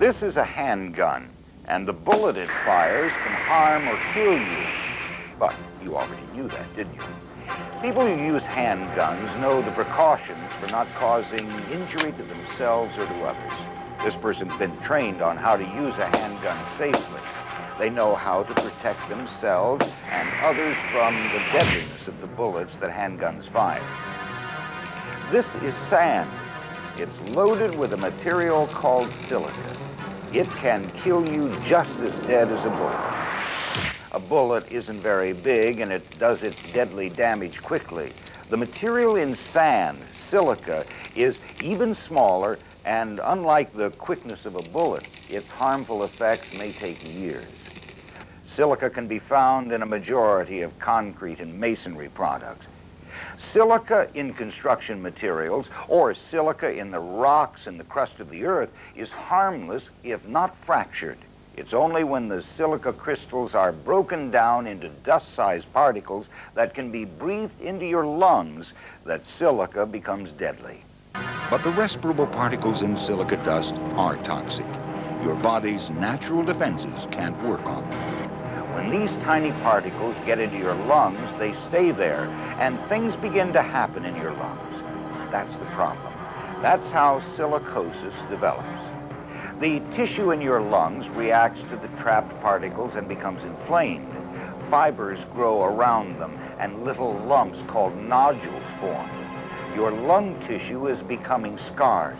This is a handgun, and the bullet it fires can harm or kill you. But you already knew that, didn't you? People who use handguns know the precautions for not causing injury to themselves or to others. This person's been trained on how to use a handgun safely. They know how to protect themselves and others from the deadliness of the bullets that handguns fire. This is sand. It's loaded with a material called silica. It can kill you just as dead as a bullet. A bullet isn't very big and it does its deadly damage quickly. The material in sand, silica, is even smaller, and unlike the quickness of a bullet, its harmful effects may take years. Silica can be found in a majority of concrete and masonry products. Silica in construction materials, or silica in the rocks and the crust of the earth, is harmless if not fractured. It's only when the silica crystals are broken down into dust-sized particles that can be breathed into your lungs that silica becomes deadly. But the respirable particles in silica dust are toxic. Your body's natural defenses can't work on them. When these tiny particles get into your lungs, they stay there, and things begin to happen in your lungs. That's the problem. That's how silicosis develops. The tissue in your lungs reacts to the trapped particles and becomes inflamed. Fibers grow around them, and little lumps called nodules form. Your lung tissue is becoming scarred.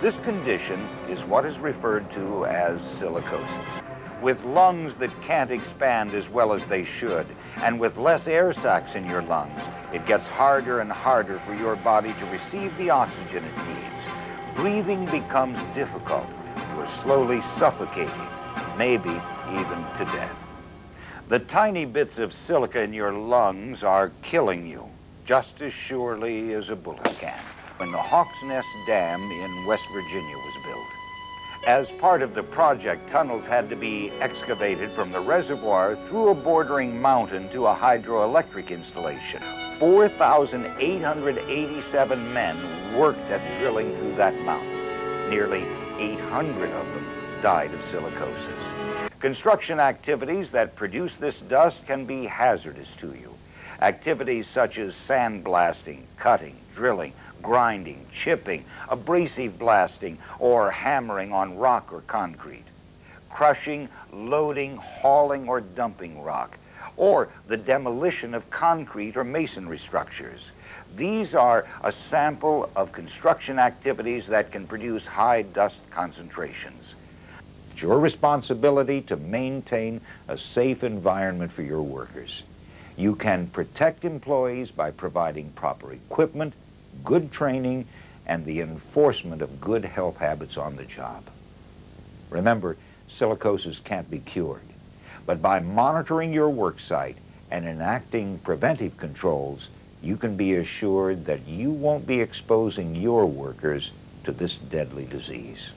This condition is what is referred to as silicosis. With lungs that can't expand as well as they should, and with less air sacs in your lungs, it gets harder and harder for your body to receive the oxygen it needs. Breathing becomes difficult. You're slowly suffocating, maybe even to death. The tiny bits of silica in your lungs are killing you, just as surely as a bullet can. When the Hawks Nest Dam in West Virginia was built, as part of the project, tunnels had to be excavated from the reservoir through a bordering mountain to a hydroelectric installation. 4,887 men worked at drilling through that mountain. Nearly 800 of them died of silicosis. Construction activities that produce this dust can be hazardous to you. Activities such as sandblasting, cutting, drilling, grinding, chipping, abrasive blasting, or hammering on rock or concrete, crushing, loading, hauling, or dumping rock, or the demolition of concrete or masonry structures. These are a sample of construction activities that can produce high dust concentrations. It's your responsibility to maintain a safe environment for your workers. You can protect employees by providing proper equipment, good training, and the enforcement of good health habits on the job. Remember, silicosis can't be cured, but by monitoring your work site and enacting preventive controls, you can be assured that you won't be exposing your workers to this deadly disease.